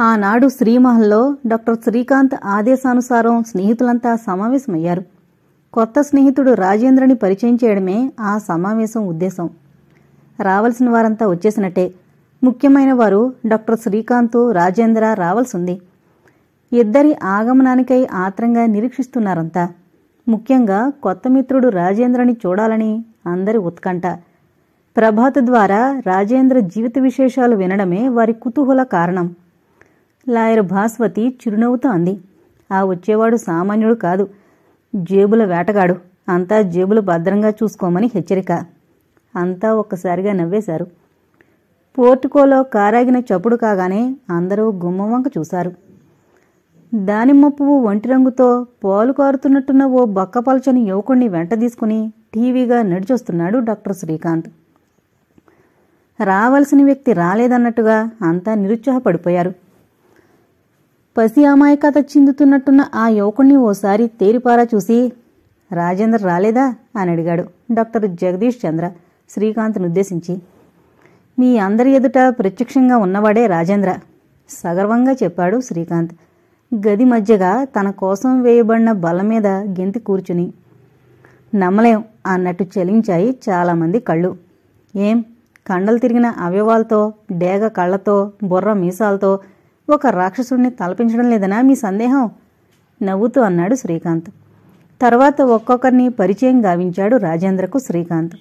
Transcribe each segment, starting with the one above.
ఆనాడు శ్రీమహల్లో డాక్టర్ శ్రీకాంత్ ఆదేశానుసారం స్నేహితులంతా సమావేశమయ్యారు. కొత్త స్నేహితుడు రాజేంద్రని పరిచయం చేయడమే ఆ సమావేశం ఉద్దేశం. రావలసిన వారంతా వచ్చేసినట్టే. ముఖ్యమైన వారు డాక్టర్ శ్రీకాంత్, రాజేంద్ర రావాల్సింది. ఇద్దరి ఆగమనానికై ఆత్రంగా నిరీక్షిస్తున్నారంతా. ముఖ్యంగా కొత్త మిత్రుడు రాజేంద్రని చూడాలని అందరి ఉత్కంఠ. ప్రభాత్ ద్వారా రాజేంద్ర జీవిత విశేషాలు వినడమే వారి కుతూహల కారణం. లాయర్ భాస్వతి చిరునవ్వుతో అంది, ఆ వచ్చేవాడు సామాన్యుడు కాదు, జేబుల వేటగాడు. అంతా జేబులు భద్రంగా చూసుకోమని హెచ్చరిక. అంతా ఒక్కసారిగా నవ్వేశారు. పోర్టుకోలో కారాగిన చప్పుడు కాగానే అందరూ గుమ్మం వంక చూశారు. దానిమ్మ పువ్వు ఒంటి రంగుతో పాలు కారుతున్నట్టున్న ఓ బక్కపలచని యువకుణ్ణి వెంట తీసుకుని టీవీగా నడిచొస్తున్నాడు డాక్టర్ శ్రీకాంత్. రావాల్సిన వ్యక్తి రాలేదన్నట్టుగా అంతా నిరుత్సాహపడిపోయారు. పసి అమాయకత చిందుతున్నట్టున్న ఆ యువకుణ్ణి ఓసారి తేరిపారా చూసి, రాజేంద్ర రాలేదా అని అడిగాడు డాక్టర్ జగదీష్ చంద్ర శ్రీకాంత్నుద్దేశించి. మీ అందరి ఎదుట ప్రత్యక్షంగా ఉన్నవాడే రాజేంద్ర, సగర్వంగా చెప్పాడు శ్రీకాంత్. గది మధ్యగా తన కోసం వేయబడిన బల్ల మీద గెంతి కూర్చుని. నమ్మలేం అన్నట్టు చలించాయి చాలామంది కళ్ళు. ఏం, కండలు తిరిగిన అవయవాలతో, డేగ కళ్లతో, బుర్ర మీసాలతో ఒక రాక్షసుడిని తలపించడం లేదనా మీ సందేహం? నవ్వుతూ అన్నాడు శ్రీకాంత్. తర్వాత ఒక్కొక్కరిని పరిచయం గావించాడు రాజేంద్రకు శ్రీకాంత్.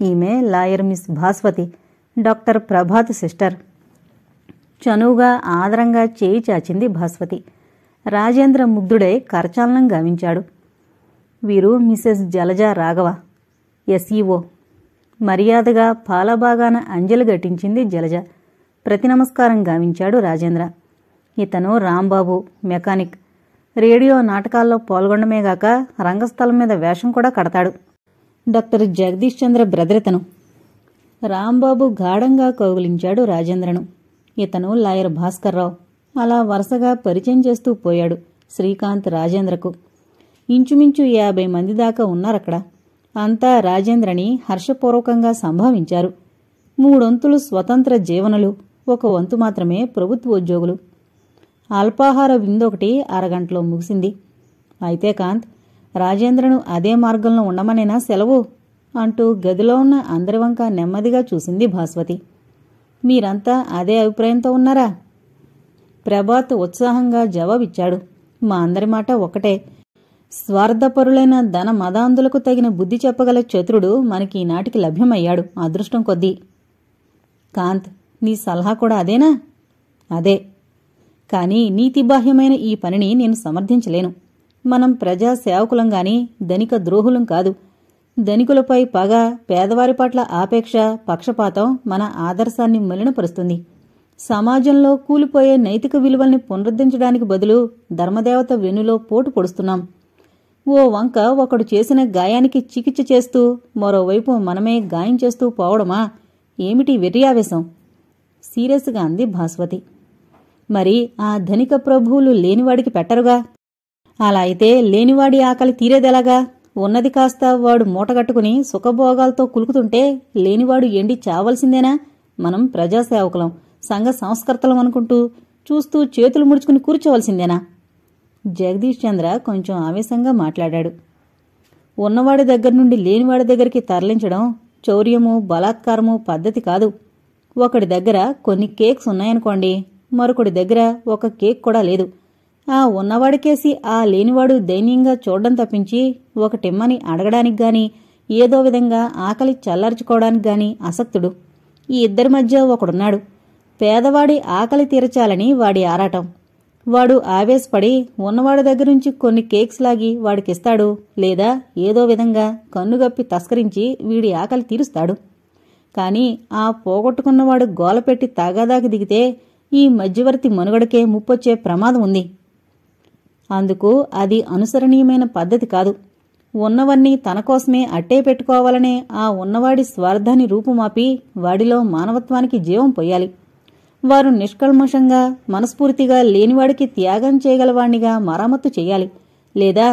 ఈమె lawyer miss Bhaswati, doctor Prabhat sister. చనువుగా ఆదరంగా చేయి చాచింది భాస్వతి. రాజేంద్ర ముగ్ధుడై కరచాలనం గావించాడు. వీరు మిసెస్ జలజ రాఘవ, ఎస్ఈఓ. మర్యాదగా పాలబాగాన అంజలి ఘటించింది జలజ. ప్రతి నమస్కారం గావించాడు రాజేంద్ర. ఇతను రాంబాబు, మెకానిక్. రేడియో నాటకాల్లో పాల్గొనడమేగాక రంగస్థలం మీద వేషం కూడా కడతాడు. డాక్టర్ జగదీష్ చంద్ర బ్రదరితను. రాంబాబు గాఢంగా కౌగిలించాడు రాజేంద్రను. ఇతను లాయర్ భాస్కర్రావు. అలా వరుసగా పరిచయం చేస్తూ పోయాడు శ్రీకాంత్ రాజేంద్రకు. ఇంచుమించు 50 మంది దాకా ఉన్నారక్కడ. అంతా రాజేంద్రని హర్షపూర్వకంగా సంభావించారు. 3 వంతులు స్వతంత్ర జీవనులు, 1 వంతు మాత్రమే ప్రభుత్వోద్యోగులు. అల్పాహార విందొకటి అరగంటలో ముగిసింది. అయితే కాంత్, రాజేంద్రను అదే మార్గంలో ఉండమనేనా సెలవు అంటూ గదిలో ఉన్న అందరి వంక నెమ్మదిగా చూసింది భాస్వతి. మీరంతా అదే అభిప్రాయంతో ఉన్నారా? ప్రభాత్ ఉత్సాహంగా జవాబిచ్చాడు. మా అందరి మాట ఒక్కటే. స్వార్థపరులైన ధన మదాంధులకు తగిన బుద్ధి చెప్పగల చతురుడు మనకి ఈనాటికి లభ్యమయ్యాడు, అదృష్టం కొద్దీ. కాంత్, నీ సలహా కూడా అదేనా? అదే. కానీ నీతిబాహ్యమైన ఈ పనిని నేను సమర్థించలేను. మనం ప్రజా సేవకులంగాని ధనిక ద్రోహులం కాదు. ధనికులపై పగ, పేదవారి పట్ల ఆపేక్ష, పక్షపాతం మన ఆదర్శాన్ని మలినపరుస్తుంది. సమాజంలో కూలిపోయే నైతిక విలువల్ని పునరుద్ధరించడానికి బదులు ధర్మదేవత వెన్నులో పోటు పొడుస్తున్నాం. ఓ వంక ఒకడు చేసిన గాయానికి చికిత్స చేస్తూ మరోవైపు మనమే గాయం చేస్తూ పోవడమా? ఏమిటి వెర్రియావేశం? సీరియస్గా అంది భాస్వతి. మరి ఆ ధనిక ప్రభువులు లేనివాడికి పెట్టరుగా? అలా అయితే లేనివాడి ఆకలి తీరేదెలాగా? ఉన్నది కాస్త వాడు మూటగట్టుకుని సుఖభోగాలతో కులుకుతుంటే లేనివాడు ఎండి చావలసిందేనా? మనం ప్రజాసేవకులం, సంఘ సంస్కర్తలం అనుకుంటూ చూస్తూ చేతులు ముడుచుకుని కూర్చోవలసిందేనా? జగదీష్ చంద్ర కొంచెం ఆవేశంగా మాట్లాడాడు. ఉన్నవాడి దగ్గర నుండి లేనివాడి దగ్గరికి తరలించడం చౌర్యము, బలాత్కారము పద్ధతి కాదు. ఒకడి దగ్గర కొన్ని కేక్స్ ఉన్నాయనుకోండి, మరొకడి దగ్గర ఒక కేక్ కూడా లేదు. ఆ ఉన్నవాడికేసి ఆ లేనివాడు దైన్యంగా చూడడం తప్పించి ఒకటిమ్మని అడగడానికి గాని, ఏదో విధంగా ఆకలి చల్లార్చుకోవడానికి గాని ఆసక్తుడు. ఈ ఇద్దరి మధ్య ఒకడున్నాడు. పేదవాడి ఆకలి తీర్చాలని వాడి ఆరాటం. వాడు ఆవేశపడి ఉన్నవాడి దగ్గరుంచి కొన్ని కేక్స్ లాగి వాడికిస్తాడు, లేదా ఏదో విధంగా కన్నుగప్పి తస్కరించి వీడి ఆకలి తీరుస్తాడు. కాని ఆ పోగొట్టుకున్నవాడు గోలపెట్టి తాగాదాకి దిగితే ఈ మధ్యవర్తి మనుగడకే ముప్పొచ్చే ప్రమాదం ఉంది. అందుకు అది అనుసరణీయమైన పద్ధతి కాదు. ఉన్నవన్నీ తన కోసమే అట్టే పెట్టుకోవాలనే ఆ ఉన్నవాడి స్వార్థాన్ని రూపుమాపి వాడిలో మానవత్వానికి జీవం పొయ్యాలి. వారు నిష్కల్మషంగా, మనస్ఫూర్తిగా లేనివాడికి త్యాగం చేయగలవాణ్ణిగా మరామత్తు చెయ్యాలి. లేదా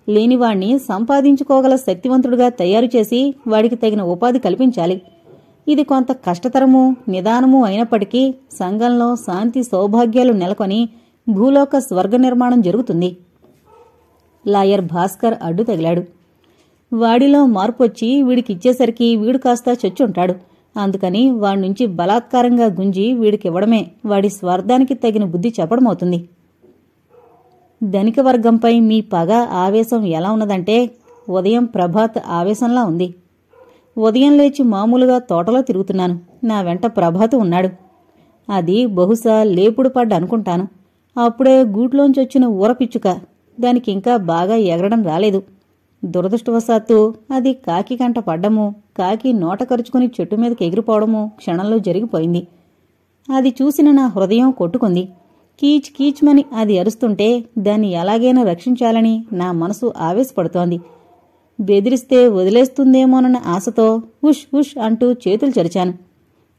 లేనివాణ్ణి సంపాదించుకోగల శక్తివంతుడిగా తయారు చేసి వాడికి తగిన ఉపాధి కల్పించాలి. ఇది కొంత కష్టతరమూ నిదానమూ అయినప్పటికీ సంఘంలో శాంతి సౌభాగ్యాలు నెలకొని భూలోక స్వర్గ నిర్మాణం జరుగుతుంది. లాయర్ భాస్కర్ అడ్డు తగిలాడు. వాడిలో మార్పొచ్చి వీడికిచ్చేసరికి వీడు కాస్త చచ్చుంటాడు. అందుకని వాణ్ణుంచి బలాత్కారంగా గుంజి వీడికివ్వడమే వాడి స్వార్థానికి తగిన బుద్ధి చెప్పడమవుతుంది. ధనిక వర్గంపై మీ పగ ఆవేశం ఎలా ఉన్నదంటే ఉదయం ప్రభాత్ ఆవేశంలా ఉంది. ఉదయం లేచి మామూలుగా తోటలో తిరుగుతున్నాను. నా వెంట ప్రభాతు ఉన్నాడు. అది బహుశా లేపుడు పడ్డ అనుకుంటాను. అప్పుడే గూట్లోంచొచ్చిన ఊరపిచ్చుక. దానికింకా బాగా ఎగరడం రాలేదు. దురదృష్టవశాత్తు అది కాకి కంట పడ్డము, కాకి నోట కరుచుకుని చెట్టు మీదకి ఎగిరిపోవడము క్షణంలో జరిగిపోయింది. అది చూసిన నా హృదయం కొట్టుకుంది. కీచ్ కీచ్మని అది అరుస్తుంటే దాన్ని ఎలాగైనా రక్షించాలని నా మనసు ఆవేశపడుతోంది. బెదిరిస్తే వదిలేస్తుందేమోనన్న ఆశతో ఉష్ ఉష్ అంటూ చేతులు చరిచాను.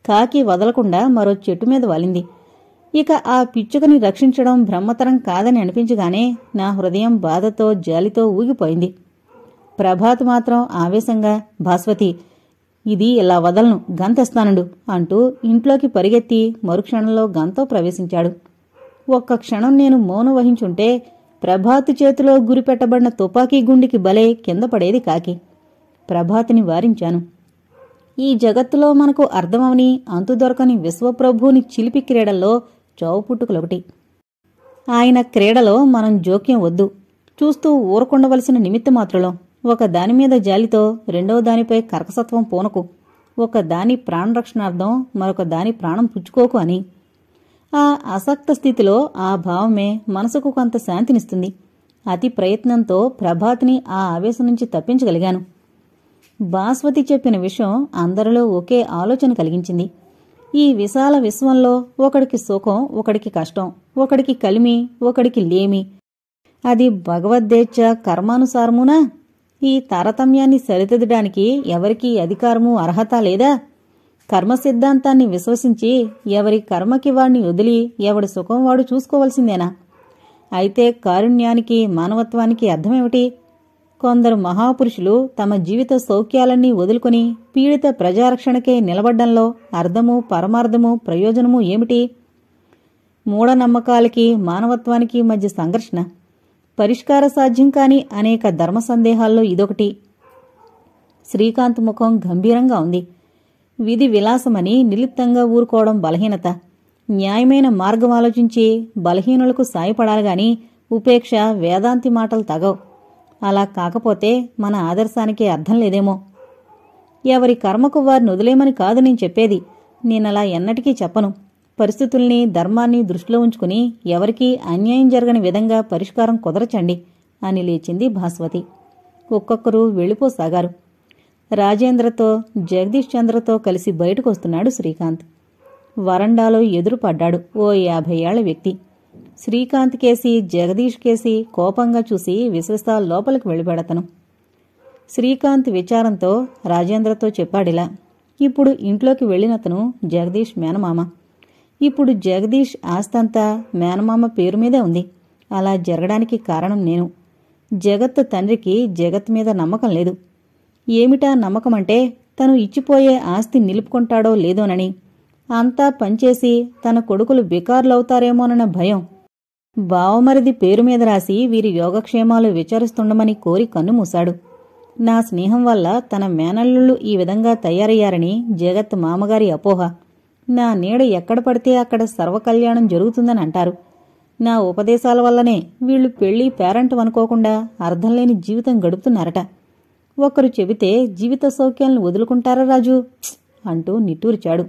కాకి వదలకుండా మరో చెట్టు మీద వాలింది. ఇక ఆ పిచ్చుకని రక్షించడం బ్రహ్మతరం కాదని అనిపించగానే నా హృదయం బాధతో జాలితో ఊగిపోయింది. ప్రభాత్ మాత్రం ఆవేశంగా, భాస్వతి, ఇది ఇలా వదలను, గంతెస్తానుండు అంటూ ఇంట్లోకి పరిగెత్తి మరుక్షణంలో గంతో ప్రవేశించాడు. ఒక్క క్షణం నేను మౌనం వహించుంటే ప్రభాత్ చేతిలో గురిపెట్టబడిన తుపాకీ గుండికి బలే కింద పడేది కాకి. ప్రభాత్ని వారించాను. ఈ జగత్తులో మనకు అర్థమవని అంతు దొరకని విశ్వప్రభువుని చిలిపి క్రీడల్లో చౌపుట్టుకులొకటి. ఆయన క్రీడలో మనం జోక్యం వద్దు. చూస్తూ ఊరకుండవలసిన నిమిత్తమాత్రులం. ఒక దానిమీద జాలితో రెండవ దానిపై కర్కసత్వం పూనకు. ఒక దాని ప్రాణరక్షణార్థం మరొక దాని ప్రాణం పుచ్చుకోకు అని. ఆ అసక్త స్థితిలో ఆ భావమే మనసుకు కొంత శాంతినిస్తుంది. అతి ప్రయత్నంతో ప్రభాత్ని ఆ ఆవేశం నుంచి తప్పించగలిగాను. భాస్వతి చెప్పిన విషయం అందరిలో ఒకే ఆలోచన కలిగించింది. ఈ విశాల విశ్వంలో ఒకడికి సుఖం, ఒకడికి కష్టం, ఒకడికి కలిమి, ఒకడికి లేమి. అది భగవద్దేచ్ఛ కర్మానుసారమునా? ఈ తారతమ్యాన్ని సరిదిద్దడానికి ఎవరికీ అధికారము అర్హత లేదా? కర్మ సిద్ధాంతాన్ని విశ్వసించి ఎవరి కర్మకి వాడిని వదిలి ఎవడి సుఖం వాడు చూసుకోవలసిందేనా? అయితే కారుణ్యానికి మానవత్వానికి అర్థమేమిటి? కొందరు మహాపురుషులు తమ జీవిత సౌఖ్యాలన్నీ వదులుకుని పీడిత ప్రజారక్షణకే నిలబడ్డంలో అర్థము, పరమార్థము, ప్రయోజనము ఏమిటి? మూఢనమ్మకాలకి మానవత్వానికి మధ్య సంఘర్షణ. పరిష్కార సాధ్యం కాని అనేక ధర్మ సందేహాల్లో ఇదొకటి. శ్రీకాంత్ ముఖం గంభీరంగా ఉంది. విధి విలాసమని నిర్లిప్తంగా ఊరుకోవడం బలహీనత. న్యాయమైన మార్గం ఆలోచించి బలహీనులకు సాయపడాలిగాని ఉపేక్ష, వేదాంతి మాటలు తగవు. అలా కాకపోతే మన ఆదర్శానికే అర్థం లేదేమో. ఎవరి కర్మకు వారిని వదిలేమని కాదు నేను చెప్పేది. నేనలా ఎన్నటికీ చెప్పను. పరిస్థితుల్ని, ధర్మాన్ని దృష్టిలో ఉంచుకుని ఎవరికీ అన్యాయం జరగని విధంగా పరిష్కారం కుదరచండి అని లేచింది భాస్వతి. ఒక్కొక్కరు వెళ్ళిపోసాగారు. రాజేంద్రతో, జగదీష్ చంద్రతో కలిసి బయటకొస్తున్నాడు శ్రీకాంత్. వరండాలో ఎదురుపడ్డాడు ఓ 50 ఏళ్ల వ్యక్తి. శ్రీకాంత్ కేసి, జగదీష్ కేసి కోపంగా చూసి విశ్వసా లోపలికి వెళ్ళిపెడతను. శ్రీకాంత్ విచారంతో రాజేంద్రతో చెప్పాడిలా. ఇప్పుడు ఇంట్లోకి వెళ్ళినతను జగదీష్ మేనమామ. ఇప్పుడు జగదీష్ ఆస్తంతా మేనమామ పేరు మీదే ఉంది. అలా జరగడానికి కారణం నేను. జగత్ తండ్రికి జగత్ మీద నమ్మకం లేదు. ఏమిటా నమ్మకమంటే తను ఇచ్చిపోయే ఆస్తి నిలుపుకుంటాడో లేదోనని. అంతా పనిచేసి తన కొడుకులు బికారులవుతారేమోనన్న భయం. బావమరిది పేరు మీద రాసి వీరి యోగక్షేమాలు విచారిస్తుండమని కోరి కన్నుమూశాడు. నా స్నేహం వల్ల తన మేనల్లుళ్ళు ఈ విధంగా తయారయ్యారని జగత్ మామగారి అపోహ. నా నీడ ఎక్కడ పడితే అక్కడ సర్వకళ్యాణం జరుగుతుందని అంటారు. నా ఉపదేశాల వల్లనే వీళ్లు పెళ్లి పేరంటం అనుకోకుండా అర్థంలేని జీవితం గడుపుతున్నారట. ఒకరు చెబితే జీవిత సౌఖ్యాలను వదులుకుంటారా రాజు అంటూ నిట్టూర్చాడు.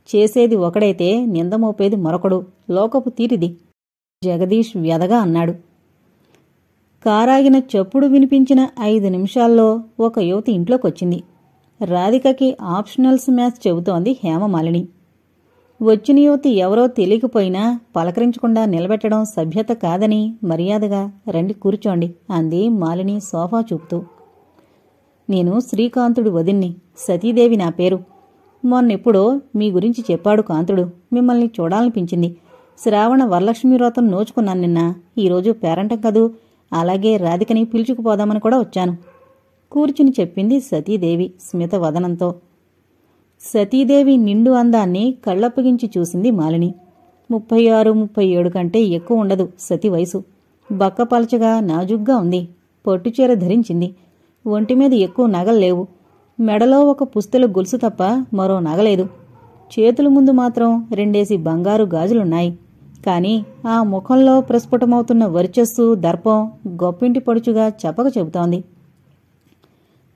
చేసేది ఒకడైతే నిందమోపేది మరొకడు. లోకపు తీరిది. జగదీష్ వ్యధగా అన్నాడు. కారాగిన చప్పుడు వినిపించిన 5 నిమిషాల్లో ఒక యువతి ఇంట్లోకొచ్చింది. రాధికకి ఆప్షనల్స్ మ్యాథ్స్ చెబుతోంది హేమమాలిని. వచ్చిన యువతి ఎవరో తెలియకపోయినా పలకరించకుండా నిలబెట్టడం సభ్యత కాదని మర్యాదగా రండి కూర్చోండి అంది మాలిని సోఫా చూపుతూ. నేను శ్రీకాంతుడి వదిన్ని, సతీదేవి నా పేరు. మొన్నెప్పుడో మీ గురించి చెప్పాడు కాంతుడు. మిమ్మల్ని చూడాలనిపించింది. శ్రావణ వరలక్ష్మి వ్రతం నోచుకున్నాను నిన్న. ఈరోజు పేరంటం కదూ, అలాగే రాధికని పిలుచుకుపోదామని కూడా వచ్చాను కూర్చుని చెప్పింది సతీదేవి స్మిత వదనంతో. సతీదేవి నిండు అందాన్ని కళ్ళప్పగించి చూసింది మాలిని. 36, 37 కంటే ఎక్కువ ఉండదు సతీ వయసు. బక్కపలచగా నాజుగ్గా ఉంది. పట్టుచీర ధరించింది. ఒంటిమీద ఎక్కువ నగల్లేవు. మెడలో ఒక పుస్తెల గొలుసు తప్ప మరో నగలేదు. చేతుల ముందు మాత్రం 2 బంగారు గాజులున్నాయి. కాని ఆ ముఖంలో ప్రస్ఫుటమవుతున్న వర్చస్సు, దర్పం గొప్పింటి పడుచుగా చెప్పక చెబుతోంది.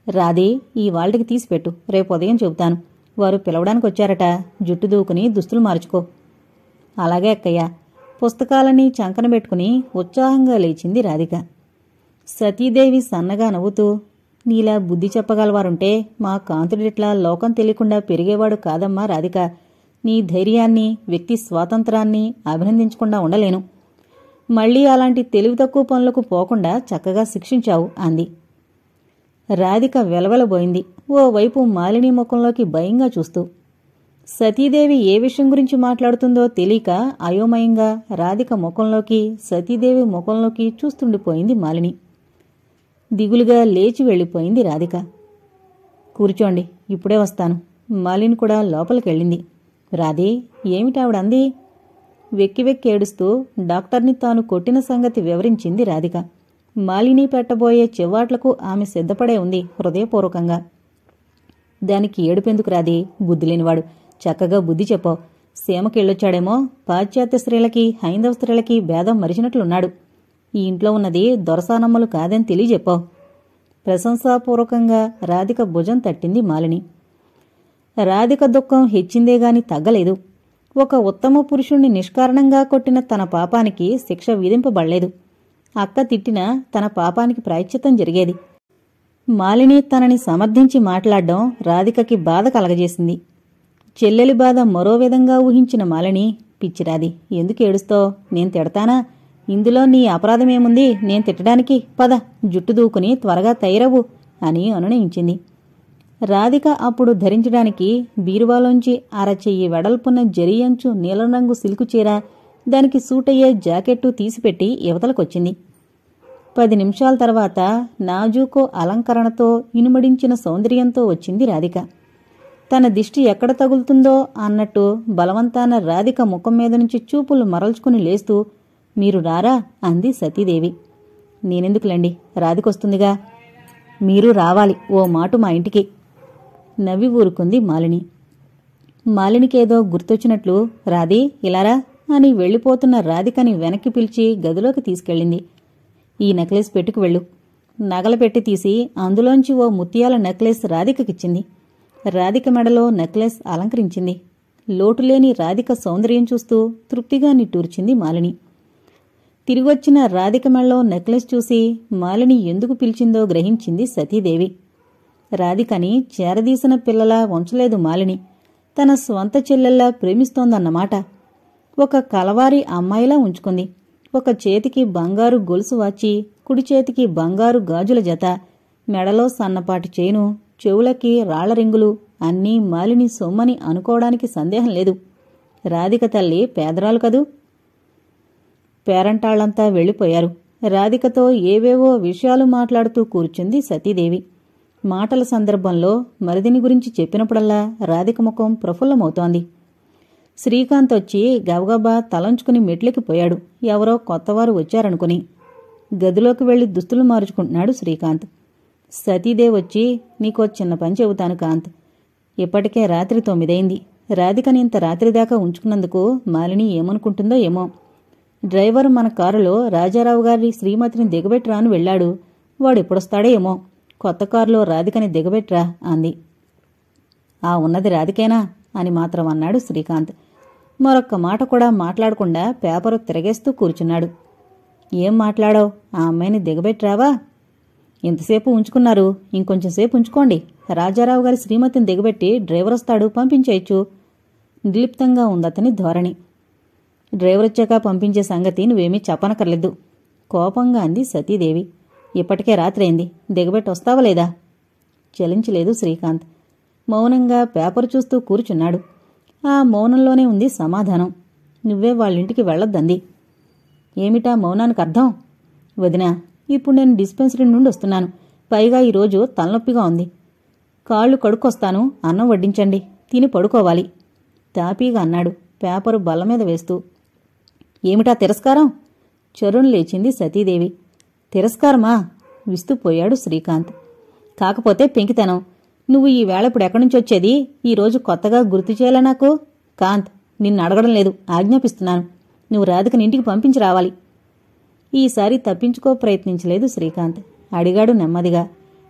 రాధే, ఈ వాళ్ళకి తీసిపెట్టు, రేపు ఉదయం చెబుతాను. వారు పిలవడానికి వచ్చారట. జుట్టు దూకుని దుస్తులు మార్చుకో. అలాగే అక్కయ్య. పుస్తకాలని చంకన పెట్టుకుని ఉత్సాహంగా లేచింది రాధిక. సతీదేవి సన్నగా నవ్వుతూ, నీలా బుద్ధి చెప్పగలవారుంటే మా కాంతుడిట్లా లోకం తెలియకుండా పెరిగేవాడు కాదమ్మా రాధిక. నీ ధైర్యాన్ని, వ్యక్తి స్వాతంత్రాన్ని అభినందించకుండా ఉండలేను. మళ్లీ అలాంటి తెలివి తక్కువ పనులకు పోకుండా చక్కగా శిక్షించావు అంది. రాధిక వెలవెలబోయింది, ఓవైపు మాలిని ముఖంలోకి భయంగా చూస్తూ. సతీదేవి ఏ విషయం గురించి మాట్లాడుతుందో తెలియక అయోమయంగా రాధిక ముఖంలోకి, సతీదేవి ముఖంలోకి చూస్తుండిపోయింది మాలిని. దిగులుగా లేచి వెళ్ళిపోయింది రాధిక. కూర్చోండి, ఇప్పుడే వస్తాను. మాలిని కూడా లోపలికెళ్ళింది. రాధే, ఏమిటావిడంది? వెక్కి వెక్కి ఏడుస్తూ డాక్టర్ని తాను కొట్టిన సంగతి వివరించింది రాధిక. మాలిని పెట్టబోయే చెవ్వాట్లకు ఆమె సిద్ధపడే ఉంది హృదయపూర్వకంగా. దానికి ఏడుపెందుకు రాధే, బుద్ధిలేనివాడు. చక్కగా బుద్ధి చెప్పావు. సీమకెళ్ళొచ్చాడేమో. పాశ్చాత్య స్త్రీలకి, హైందవ స్త్రీలకి భేదం మరిచినట్లున్నాడు. ఈ ఇంట్లో ఉన్నది దొరసానమ్మలు కాదని తెలియజెప్పావు. ప్రశంసాపూర్వకంగా రాధిక భుజం తట్టింది మాలిని. రాధిక దుఃఖం హెచ్చిందేగాని తగ్గలేదు. ఒక ఉత్తమ పురుషుణ్ణి నిష్కారణంగా కొట్టిన తన పాపానికి శిక్ష విధింపబడలేదు. అక్క తిట్టినా తన పాపానికి ప్రాయశ్చిత్తం జరిగేది. మాలిని తనని సమర్థించి మాట్లాడడం రాధికకి బాధ కలగజేసింది. చెల్లెలి బాధ మరో విధంగా ఊహించిన మాలిని, పిచ్చిరాది, ఎందుకు ఏడుస్తావు? నేను తిడతానా? ఇందులో నీ అపరాధమేముంది నేను తిట్టడానికి? పద, జుట్టు దూకుని త్వరగా తయారవు అని అనునయించింది. రాధిక అప్పుడు ధరించడానికి బీరువాలోంచి అరచెయ్యి వెడల్పున్న జరియంచు నీలం రంగు సిల్కు చీర, దానికి సూటయ్యే జాకెట్టు తీసిపెట్టి యువతలకొచ్చింది. 10 నిమిషాల తర్వాత నాజూకో అలంకరణతో ఇనుమడించిన సౌందర్యంతో వచ్చింది రాధిక. తన దిష్టి ఎక్కడ తగులుతుందో అన్నట్టు బలవంతాన రాధిక ముఖం మీద నుంచి చూపులు మరల్చుకుని లేస్తూ, మీరు రారా అంది సతీదేవి. నేనెందుకులండి, రాధికొస్తుందిగా. మీరు రావాలి ఓ మాటు మా ఇంటికి. నవ్వి ఊరుకుంది మాలిని. మాలినికేదో గుర్తొచ్చినట్లు, రాధీ ఇలారా అని వెళ్లిపోతున్న రాధికని వెనక్కి పిలిచి గదిలోకి తీసుకెళ్ళింది. ఈ నెక్లెస్ పెట్టుకు వెళ్ళు. నగల పెట్టి తీసి అందులోంచి ఓ ముత్యాల నెక్లెస్ రాధికకిచ్చింది. రాధిక మెడలో నెక్లెస్ అలంకరించింది. లోటులేని రాధిక సౌందర్యం చూస్తూ తృప్తిగా నిట్టూర్చింది మాలిని. తిరిగొచ్చిన రాధిక మెడలో నెక్లెస్ చూసి మాలిని ఎందుకు పిలిచిందో గ్రహించింది సతీదేవి. రాధికని చేరదీసిన పిల్లలా ఉంచలేదు మాలిని. తన స్వంత చెల్లెల్లా ప్రేమిస్తోందన్నమాట. ఒక కలవారి అమ్మాయిలా ఉంచుకుంది. ఒక చేతికి బంగారు గొలుసు వాచి, కుడి చేతికి బంగారు గాజుల జత, మెడలో సన్నపాటి చేను, చెవులకి రాళ్ల రింగులు అన్నీ మాలిని సొమ్మని అనుకోవడానికి సందేహం లేదు. రాధిక తల్లి పేదరాలు కదూ. పేరంటాళ్లంతా వెళ్లిపోయారు. రాధికతో ఏవేవో విషయాలు మాట్లాడుతూ కూర్చుంది సతీదేవి. మాటల సందర్భంలో మరిదిని గురించి చెప్పినప్పుడల్లా రాధిక ముఖం ప్రఫుల్లమవుతోంది. శ్రీకాంత్ వచ్చి గబగబా తలంచుకుని మెట్లెక్కిపోయాడు. ఎవరో కొత్తవారు వచ్చారనుకుని. గదిలోకి వెళ్లి దుస్తులు మార్చుకుంటున్నాడు శ్రీకాంత్. సతీదేవి వచ్చి, నీకో చిన్న పని చెబుతాను కాంత్. ఇప్పటికే రాత్రి 9 అయింది. రాధికని ఇంత రాత్రిదాకా ఉంచుకున్నందుకు మాలిని ఏమనుకుంటుందో ఏమో. డ్రైవర్ మన కారులో రాజారావు గారి శ్రీమతిని దిగబెట్టరాను వెళ్లాడు. వాడెప్పుడొస్తాడో ఏమో. కొత్త కారులో రాధికని దిగబెట్రా అంది. ఆ ఉన్నది రాధికేనా అని మాత్రం అన్నాడు శ్రీకాంత్. మరొక్క మాట కూడా మాట్లాడకుండా పేపరు తిరగేస్తూ కూర్చున్నాడు. ఏం మాట్లాడావు? ఆ అమ్మాయిని దిగబెట్రావా? ఇంతసేపు ఉంచుకున్నారు, ఇంకొంచెం సేపు ఉంచుకోండి. రాజారావు గారి శ్రీమతిని దిగబెట్టి డ్రైవర్ వస్తాడు, పంపించేయచ్చు. నిర్లిప్తంగా ఉందతని ధోరణి. డ్రైవర్ వచ్చాక పంపించే సంగతి నువ్వేమీ చెప్పనక్కర్లేదు, కోపంగా అంది సతీదేవి. ఇప్పటికే రాత్రైంది, దిగబెట్టి వస్తావా లేదా? చలించలేదు శ్రీకాంత్. మౌనంగా పేపరు చూస్తూ కూర్చున్నాడు. ఆ మౌనంలోనే ఉంది సమాధానం. నువ్వే వాళ్ళింటికి వెళ్ళొద్దంది. ఏమిటా మౌనానికి అర్థం? వదినా, ఇప్పుడు నేను డిస్పెన్సరీ నుండి వస్తున్నాను. పైగా ఈరోజు తలనొప్పిగా ఉంది. కాళ్ళు కడుక్కొస్తాను, అన్నం వడ్డించండి. తిని పడుకోవాలి తాపీగా అన్నాడు పేపరు బల్లమీద వేస్తూ. ఏమిటా తిరస్కారం? చరుణ్ లేచింది సతీదేవి. తిరస్కారమా? విస్తుపోయాడు శ్రీకాంత్. కాకపోతే పెంకితనం. నువ్వు ఈ వేళ ఇప్పుడు ఎక్కడ్నుంచొచ్చేది? ఈరోజు కొత్తగా గుర్తు చేయాలా నాకు? కాంత్, నిన్ను అడగడం లేదు, ఆజ్ఞాపిస్తున్నాను. నువ్వు రాధికని ఇంటికి పంపించి రావాలి. ఈసారి తప్పించుకో ప్రయత్నించలేదు శ్రీకాంత్. అడిగాడు నెమ్మదిగా.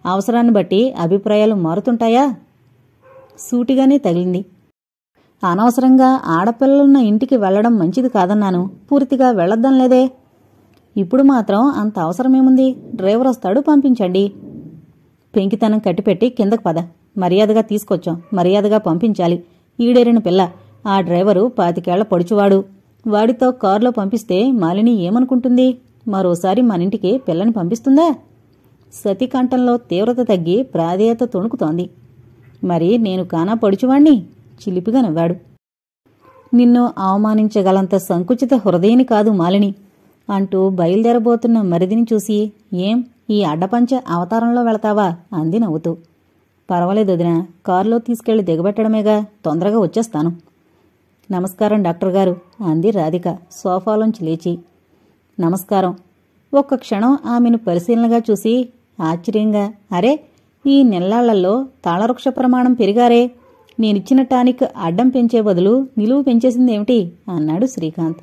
అవసరాన్ని బట్టి అభిప్రాయాలు మారుతుంటాయా? సూటిగానే తగిలింది. అనవసరంగా ఆడపిల్లలున్న ఇంటికి వెళ్లడం మంచిది కాదన్నాను. పూర్తిగా వెళ్లొద్దాం లేదే. ఇప్పుడు మాత్రం అంత అవసరమేముంది? డ్రైవర్ వస్తాడు, పంపించండి. పెంకితనం కట్టిపెట్టి కిందకు పద. మర్యాదగా తీసుకొచ్చాం, మర్యాదగా పంపించాలి. ఈడేరిన పిల్ల. ఆ డ్రైవరు 25 ఏళ్ల పొడుచువాడు. వాడితో కారులో పంపిస్తే మాలిని ఏమనుకుంటుంది? మరోసారి మనింటికి పిల్లని పంపిస్తుందా? సతీ కంఠంలో తీవ్రత తగ్గి ప్రాధేయత తొణుకుతోంది. మరి నేను కానా పొడుచువాణ్ణి? చిలిపిగా నవ్వాడు. నిన్ను అవమానించగలంత సంకుచిత హృదయని కాదు మాలిని అంటూ బయలుదేరబోతున్న మరిదిని చూసి, ఏం ఈ అడ్డపంచ అవతారంలో వెళతావా? అంది నవ్వుతూ. పర్వాలేదు వదినా, కారులో తీసుకెళ్లి దిగబెట్టడమేగా, తొందరగా వచ్చేస్తాను. నమస్కారం డాక్టర్ గారు అంది రాధిక సోఫాలోంచి లేచి. నమస్కారం. ఒక్క క్షణం ఆమెను పరిశీలనగా చూసి ఆశ్చర్యంగా, అరే, ఈ నెల్లాళ్లలో తాళవృక్ష ప్రమాణం పెరిగారే. నేనిచ్చిన టానిక్ అడ్డం పెంచే బదులు నిలువు పెంచేసిందేమిటి? అన్నాడు శ్రీకాంత్.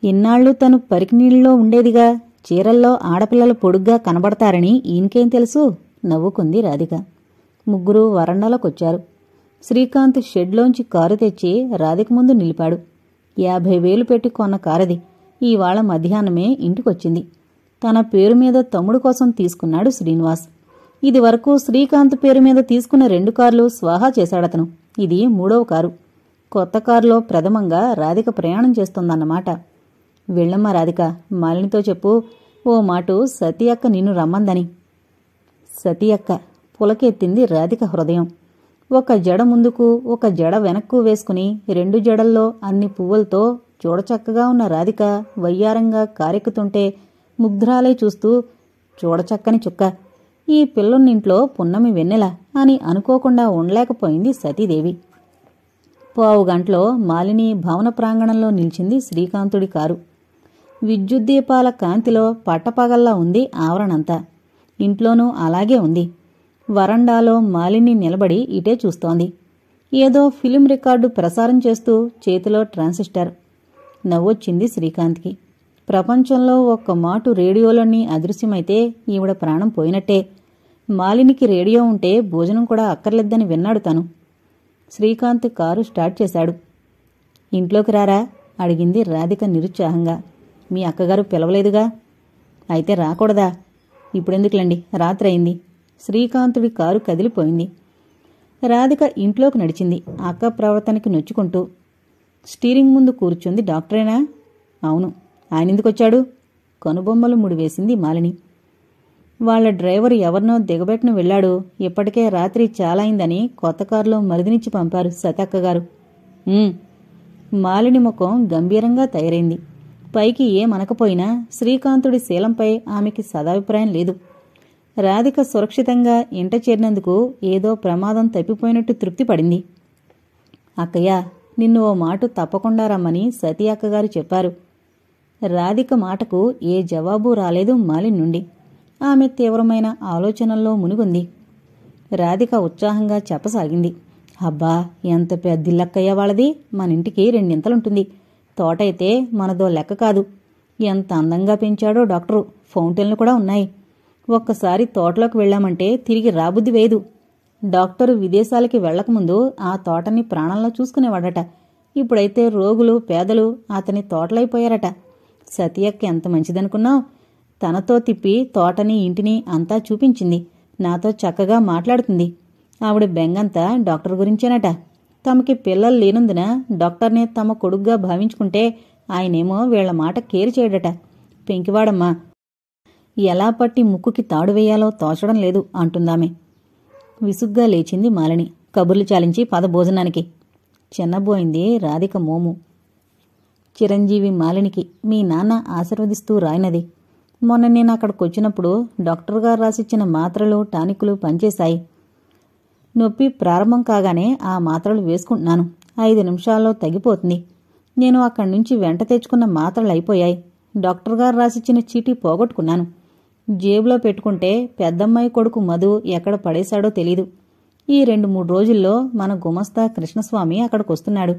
ఇన్నాళ్లు తను పరికినీళ్ళలో ఉండేదిగా. చీరల్లో ఆడపిల్లలు పొడుగ్గా కనబడతారని ఈయనకేం తెలుసు? నవ్వుకుంది రాధిక. ముగ్గురు వరండాలోకొచ్చారు. శ్రీకాంత్ షెడ్లోంచి కారు తెచ్చి రాధిక ముందు నిలిపాడు. 50,000 పెట్టి కొన్న కారది. ఇవాళ మధ్యాహ్నమే ఇంటికొచ్చింది. తన పేరు మీద తమ్ముడు కోసం తీసుకున్నాడు శ్రీనివాస్. ఇది వరకు శ్రీకాంత్ పేరు మీద తీసుకున్న 2 కార్లు స్వాహా చేశాడతను. ఇది 3వ కారు. కొత్త కారులో ప్రథమంగా రాధిక ప్రయాణం చేస్తోందన్నమాట. వెళ్ళమ్మా రాధిక, మాలినితో చెప్పు, ఓ మాటు సతీ అక్క నిన్ను రమ్మందని. సతీ అక్క పులకెత్తింది రాధిక హృదయం. ఒక జడ ముందుకు, ఒక జడ వెనక్కు వేసుకుని 2 జడల్లో అన్ని పువ్వులతో చూడచక్కగా ఉన్న రాధిక వయ్యారంగా కారెక్కుతుంటే ముగ్ధరాలై చూస్తూ, చూడచక్కని చుక్క, ఈ పిల్లున్నింట్లో పున్నమి వెన్నెల అని అనుకోకుండా ఉండలేకపోయింది సతీదేవి. 15 గంటలో మాలిని భవన ప్రాంగణంలో నిలిచింది శ్రీకాంతుడి కారు. విద్యుద్దీపాల కాంతిలో పట్టపగల్లా ఉంది ఆవరణంతా. ఇంట్లోనూ అలాగే ఉంది. వరండాలో మాలిని నిలబడి ఇటే చూస్తోంది. ఏదో ఫిలిం రికార్డు ప్రసారం చేస్తూ చేతిలో ట్రాన్సిస్టర్. నవ్వొచ్చింది శ్రీకాంత్కి. ప్రపంచంలో ఒక్క మాటు రేడియోలన్నీ అదృశ్యమైతే ఈవిడ ప్రాణం పోయినట్టే. మాలినికి రేడియో ఉంటే భోజనం కూడా అక్కర్లేద్దని విన్నాడు తను. శ్రీకాంత్ కారు స్టార్ట్ చేశాడు. ఇంట్లోకి రారా? అడిగింది రాధిక నిరుత్సాహంగా. మీ అక్కగారు పిలవలేదుగా? అయితే రాకూడదా? ఇప్పుడెందుకులండి, రాత్రి అయింది. శ్రీకాంతుడి కారు కదిలిపోయింది. రాధిక ఇంట్లోకి నడిచింది అక్క ప్రవర్తనకి నొచ్చుకుంటూ. స్టీరింగ్ ముందు కూర్చుంది డాక్టరేనా? అవును. ఆయనెందుకొచ్చాడు? కనుబొమ్మలు ముడివేసింది మాలిని. వాళ్ల డ్రైవరు ఎవరినో దిగబెట్టిన వెళ్లాడు. ఇప్పటికే రాత్రి చాలా అయిందని కొత్త కారులో మరిదినిచ్చి పంపారు సతక్కగారు. మాలిని ముఖం గంభీరంగా తయారైంది. పైకి ఏమనకపోయినా శ్రీకాంతుడి శీలంపై ఆమెకి సదాభిప్రాయం లేదు. రాధిక సురక్షితంగా ఇంట చేరినందుకు ఏదో ప్రమాదం తప్పిపోయినట్టు తృప్తి పడింది. అక్కయ్య, నిన్ను ఓ మాట తప్పకుండా రమ్మని సతీ అక్కగారు చెప్పారు. రాధిక మాటకు ఏ జవాబు రాలేదు మాలిని నుండి. ఆమె తీవ్రమైన ఆలోచనల్లో మునిగుంది. రాధిక ఉత్సాహంగా చెప్పసాగింది. అబ్బా, ఎంత పెద్దిల్లక్కయ్య వాళ్ళది. మనింటికి 2 ఇంతలుంటుంది. తోటైతే మనదో లెక్క కాదు. ఎంత అందంగా పెంచాడో డాక్టరు. ఫౌంటైన్లు కూడా ఉన్నాయి. ఒక్కసారి తోటలోకి వెళ్లామంటే తిరిగి రాబుద్ది వేయదు. డాక్టరు విదేశాలకి వెళ్లకముందు ఆ తోటని ప్రాణంలో చూసుకునేవాడట. ఇప్పుడైతే రోగులు, పేదలు అతని తోటలైపోయారట. సతీ అక్క ఎంత మంచిదనుకున్నావు? తనతో తిప్పి తోటని, ఇంటిని అంతా చూపించింది. నాతో చక్కగా మాట్లాడుతుంది. ఆవిడ బెంగంతా డాక్టర్ గురించేనట. తమకి పిల్లలు లేనందున డాక్టర్నే తమ కొడుగ్గా భావించుకుంటే ఆయనేమో వీళ్ల మాట కేర్ చేయడట. పెంకివాడమ్మా, ఎలా పట్టి ముక్కుకి తాడు వేయాలో తోచడం లేదు అంటుందామె. విసుగ్గా లేచింది మాలిని. కబుర్లు చాలించి పద భోజనానికి. చిన్నబోయింది రాధిక మోము. చిరంజీవి మాలినికి మీ నాన్న ఆశీర్వదిస్తూ రాయినది. మొన్న నేను అక్కడికొచ్చినప్పుడు డాక్టర్ గారు రాసిచ్చిన మాత్రలు, టానికులు పనిచేశాయి. నొప్పి ప్రారంభం కాగానే ఆ మాత్రలు వేసుకుంటున్నాను. 5 నిమిషాల్లో తగ్గిపోతుంది. నేను అక్కడి నుంచి వెంట తెచ్చుకున్న మాత్రలు అయిపోయాయి. డాక్టర్ గారు రాసిచ్చిన చీటీ పోగొట్టుకున్నాను. జేబులో పెట్టుకుంటే పెద్దమ్మాయి కొడుకు మధు ఎక్కడ పడేశాడో తెలీదు. ఈ 2-3 రోజుల్లో మన గుమస్తా కృష్ణస్వామి అక్కడికొస్తున్నాడు.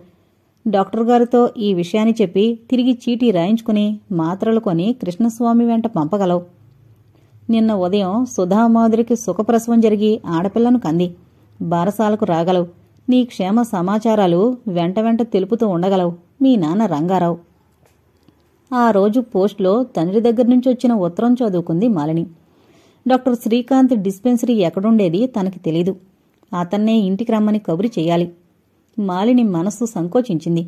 డాక్టర్ గారితో ఈ విషయాన్ని చెప్పి తిరిగి చీటీ రాయించుకుని మాత్రలు కొని కృష్ణస్వామి వెంట పంపగలవు. నిన్న ఉదయం సుధామాధురికి సుఖప్రసవం జరిగి ఆడపిల్లను కంది. బారసాలకు రాగలవు. నీ క్షేమ సమాచారాలు వెంట వెంట తెలుపుతూ ఉండగలవు. మీ నాన్న రంగారావు. ఆ రోజు పోస్టులో తండ్రి దగ్గర నుంచి వచ్చిన ఉత్తరం చదువుకుంది మాలిని. డాక్టర్ శ్రీకాంత్ డిస్పెన్సరీ ఎక్కడుండేది తనకి తెలీదు. అతన్నే ఇంటికి రమ్మని కబురు చెయ్యాలి. మాలిని మనస్సు సంకోచించింది.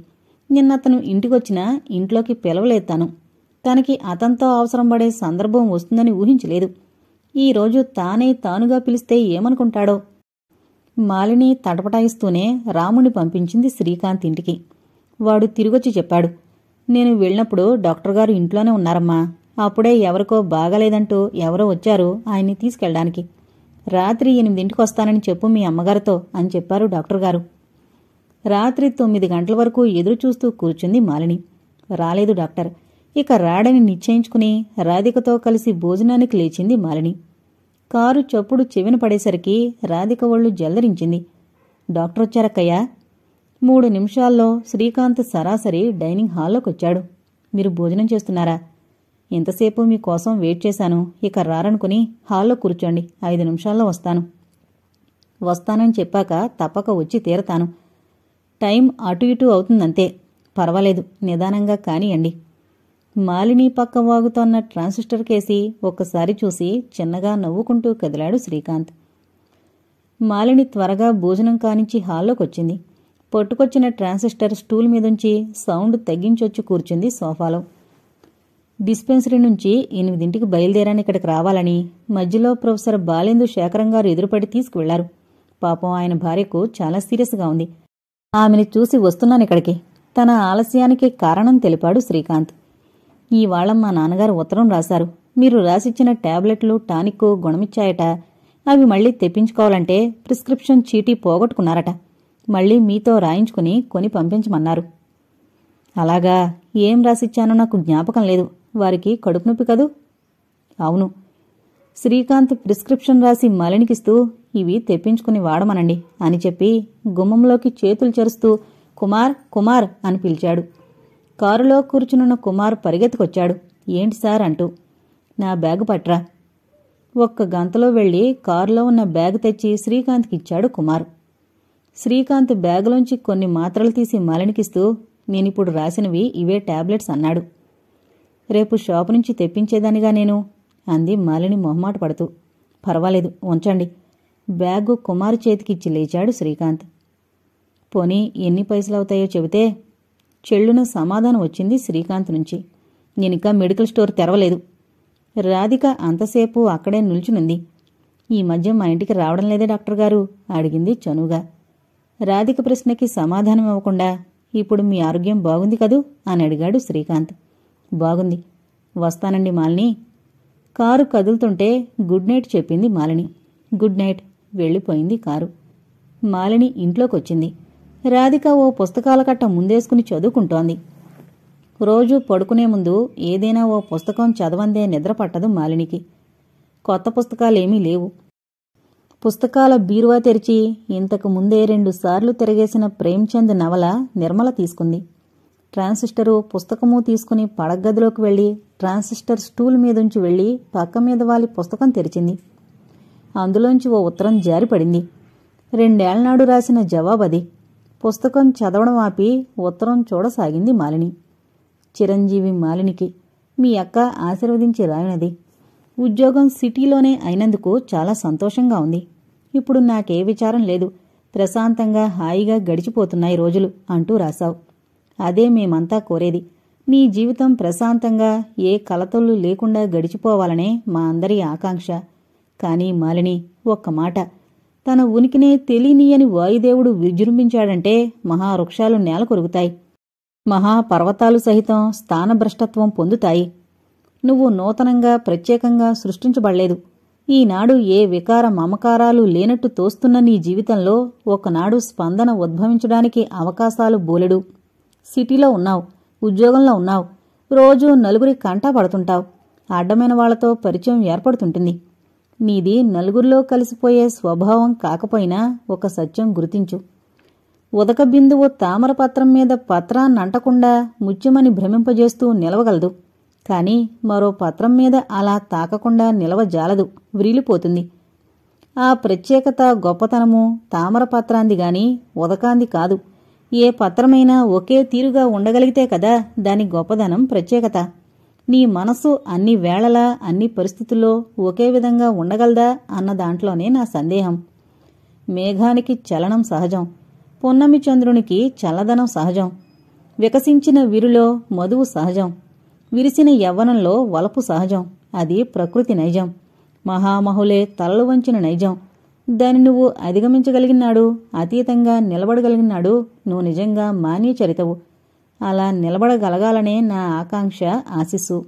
నిన్నతను ఇంటికొచ్చినా ఇంట్లోకి పిలవలేదు తాను. తనకి అతనితో అవసరం పడే సందర్భం వస్తుందని ఊహించలేదు. ఈరోజు తానే తానుగా పిలిస్తే ఏమనుకుంటాడో. మాలిని తటపటాయిస్తూనే రాముని పంపించింది శ్రీకాంత్ ఇంటికి. వాడు తిరిగొచ్చి చెప్పాడు, నేను వెళ్ళినప్పుడు డాక్టర్ గారు ఇంట్లోనే ఉన్నారమ్మా. అప్పుడే ఎవరికో బాగాలేదంటూ ఎవరో వచ్చారు ఆయన్ని తీసుకెళ్ళడానికి. రాత్రి 8 వస్తానని చెప్పు మీ అమ్మగారితో అని చెప్పారు డాక్టర్ గారు. రాత్రి 9 గంటల వరకు ఎదురుచూస్తూ కూర్చుంది మాలిని. రాలేదు డాక్టర్. ఇక రాడని నిశ్చయించుకుని రాధికతో కలిసి భోజనానికి లేచింది మాలిని. కారు చప్పుడు చెవిన పడేసరికి రాధిక ఒళ్ళు జల్లరించింది. డాక్టర్ వచ్చారక్కయ్యా. 3 నిమిషాల్లో శ్రీకాంత్ సరాసరి డైనింగ్ హాల్లోకొచ్చాడు. మీరు భోజనం చేస్తున్నారా? ఎంతసేపు మీకోసం వెయిట్ చేశాను. ఇక రారనుకుని హాల్లో కూర్చోండి. 5 నిమిషాల్లో వస్తాను. వస్తానని చెప్పాక తప్పక వచ్చి తీరతాను. టైం అటు ఇటు అవుతుందంతే. పర్వాలేదు, నిదానంగా కానియండి. మాలిని పక్క వాగుతోన్న ట్రాన్సిస్టర్ కేసి ఒక్కసారి చూసి చిన్నగా నవ్వుకుంటూ కదిలాడు శ్రీకాంత్. మాలిని త్వరగా భోజనం కానించి హాల్లోకొచ్చింది. పట్టుకొచ్చిన ట్రాన్సిస్టర్ స్టూల్ మీదుంచి సౌండ్ తగ్గించొచ్చి కూర్చుంది సోఫాలో. డిస్పెన్సరీ నుంచి 8 బయలుదేరాని ఇక్కడికి రావాలని మధ్యలో ప్రొఫెసర్ బాలేందు శేఖరం గారు ఎదురుపడి తీసుకువెళ్లారు. పాపం ఆయన భార్యకు చాలా సీరియస్గా ఉంది. ఆమెని చూసి వస్తున్నానిక్కడికి. తన ఆలస్యానికి కారణం తెలిపాడు శ్రీకాంత్. ఈవాళ మా నాన్నగారు ఉత్తరం రాశారు. మీరు రాసిచ్చిన టాబ్లెట్లు టానిక్కు గుణమిచ్చాయట. అవి మళ్లీ తెప్పించుకోవాలంటే ప్రిస్క్రిప్షన్ చీటీ పోగొట్టుకున్నారట. మళ్లీ మీతో రాయించుకుని కొని పంపించమన్నారు. అలాగా? ఏం రాసిచ్చానో నాకు జ్ఞాపకం లేదు. వారికి కడుపు నొప్పి కదూ? అవును. శ్రీకాంత్ ప్రిస్క్రిప్షన్ రాసి మాలినికిస్తూ ఇవి తెప్పించుకుని వాడమనండి అని చెప్పి గుమ్మంలోకి చేతులు చెరుస్తూ కుమార్ కుమార్ అని పిలిచాడు. కారులో కూర్చునున్న కుమార్ పరిగెత్తుకొచ్చాడు. ఏంటి సార్ అంటూ. నా బ్యాగు పట్రా. ఒక్క గంటలో వెళ్లి కారులో ఉన్న బ్యాగు తెచ్చి శ్రీకాంత్కిచ్చాడు కుమార్. శ్రీకాంత్ బ్యాగులోంచి కొన్ని మాత్రలు తీసి మాలినికిస్తూ నేనిప్పుడు రాసినవి ఇవే టాబ్లెట్స్ అన్నాడు. రేపు షాపు నుంచి తెప్పించేదానిగా నేను అంది మాలిని మొహమాట పడుతూ. పర్వాలేదు, ఉంచండి. బ్యాగు కుమార్ చేతికిచ్చి లేచాడు శ్రీకాంత్. పోనీ ఎన్ని పైసలవుతాయో చెబితే చెళ్ళున సమాధానం వచ్చింది శ్రీకాంత్ నుంచి. నేనింకా మెడికల్ స్టోర్ తెరవలేదు. రాధిక అంతసేపు అక్కడే నిల్చునుంది. ఈ మధ్య మా ఇంటికి రావడం లేదే డాక్టర్ గారు అడిగింది చనువుగా. రాధిక ప్రశ్నకి సమాధానం ఇవ్వకుండా ఇప్పుడు మీ ఆరోగ్యం బాగుంది కదూ అని అడిగాడు శ్రీకాంత్. బాగుంది. వస్తానండి మాలిని. కారు కదులుతుంటే గుడ్ నైట్ చెప్పింది మాలిని. Good night. వెళ్ళిపోయింది కారు. మాలిని ఇంట్లోకొచ్చింది. రాధిక ఓ పుస్తకాల కట్ట ముందేసుకుని చదువుకుంటోంది. రోజూ పడుకునే ముందు ఏదైనా ఓ పుస్తకం చదవందే నిద్ర పట్టదు మాలినికి. కొత్త పుస్తకాలేమీ లేవు. పుస్తకాల బీరువా తెరిచి ఇంతకు ముందే 2 సార్లు తిరగేసిన ప్రేమ్చంద్ నవల నిర్మల తీసుకుంది. ట్రాన్సిస్టరు పుస్తకము తీసుకుని పడగదిలోకి వెళ్లి ట్రాన్సిస్టర్ స్టూల్ మీదుంచి వెళ్లి పక్క మీద వాలి పుస్తకం తెరిచింది. అందులోంచి ఓ ఉత్తరం జారిపడింది. 2 ఏళ్లనాడు రాసిన జవాబది. పుస్తకం చదవడం ఆపి ఉత్తరం చూడసాగింది మాలిని. చిరంజీవి మాలినికి మీ అక్క ఆశీర్వదించి రాయినది. ఉద్యోగం సిటీలోనే అయినందుకు చాలా సంతోషంగా ఉంది. ఇప్పుడు నాకే విచారం లేదు. ప్రశాంతంగా హాయిగా గడిచిపోతున్నాయి రోజులు అంటూ రాశావు. అదే మేమంతా కోరేది. నీ జీవితం ప్రశాంతంగా ఏ కలతలు లేకుండా గడిచిపోవాలనే మా అందరి ఆకాంక్ష. కానీ మాలిని, ఒక్క మాట. తన ఉనికినే తెలియనీయని వాయుదేవుడు విజృంభించాడంటే మహావృక్షాలు నేల కొరుగుతాయి. మహాపర్వతాలు సహితం స్థానభ్రష్టత్వం పొందుతాయి. నువ్వు నూతనంగా ప్రత్యేకంగా సృష్టించబడలేదు. ఈనాడు ఏ వికార మమకారాలు లేనట్టు తోస్తున్న నీ జీవితంలో ఒకనాడు స్పందన ఉద్భవించడానికి అవకాశాలు బోలెడు. సిటీలో ఉన్నావు, ఉద్యోగంలో ఉన్నావు, రోజూ నలుగురి కంటా పడుతుంటావు, అడ్డమైన వాళ్లతో పరిచయం ఏర్పడుతుంటుంది. నీది నలుగురిలో కలిసిపోయే స్వభావం కాకపోయినా ఒక సత్యం గుర్తించు. ఉదక బిందువు తామరపత్రం మీద పత్రాన్నంటకుండా ముత్యమని భ్రమింపజేస్తూ నిలవగలదు. కాని మరో పత్రం మీద అలా తాకకుండా నిలవజాలదు, వ్రీలిపోతుంది. ఆ ప్రత్యేకత గొప్పతనము తామరపత్రాంది గాని ఉదకాంది కాదు. ఏ పత్రమైనా ఒకే తీరుగా ఉండగలిగితే కదా దాని గొప్పదనం, ప్రత్యేకత. నీ మనసు అన్ని వేళలా అన్ని పరిస్థితుల్లో ఒకే విధంగా ఉండగలదా అన్న దాంట్లోనే నా సందేహం. మేఘానికి చలనం సహజం, పున్నమి చంద్రునికి చల్లదనం సహజం, వికసించిన విరులో మధువు సహజం, విరిసిన యవ్వనంలో వలపు సహజం. అది ప్రకృతి నైజం, మహామహులే తలలు వంచిన నైజం. దాన్ని నువ్వు అధిగమించగలిగినాడు, అతీతంగా నిలబడగలిగినాడు, నువ్వు నిజంగా మాన్యచరితవు. అలా నిలబడగలగాలనే నా ఆకాంక్ష, ఆశిస్సు.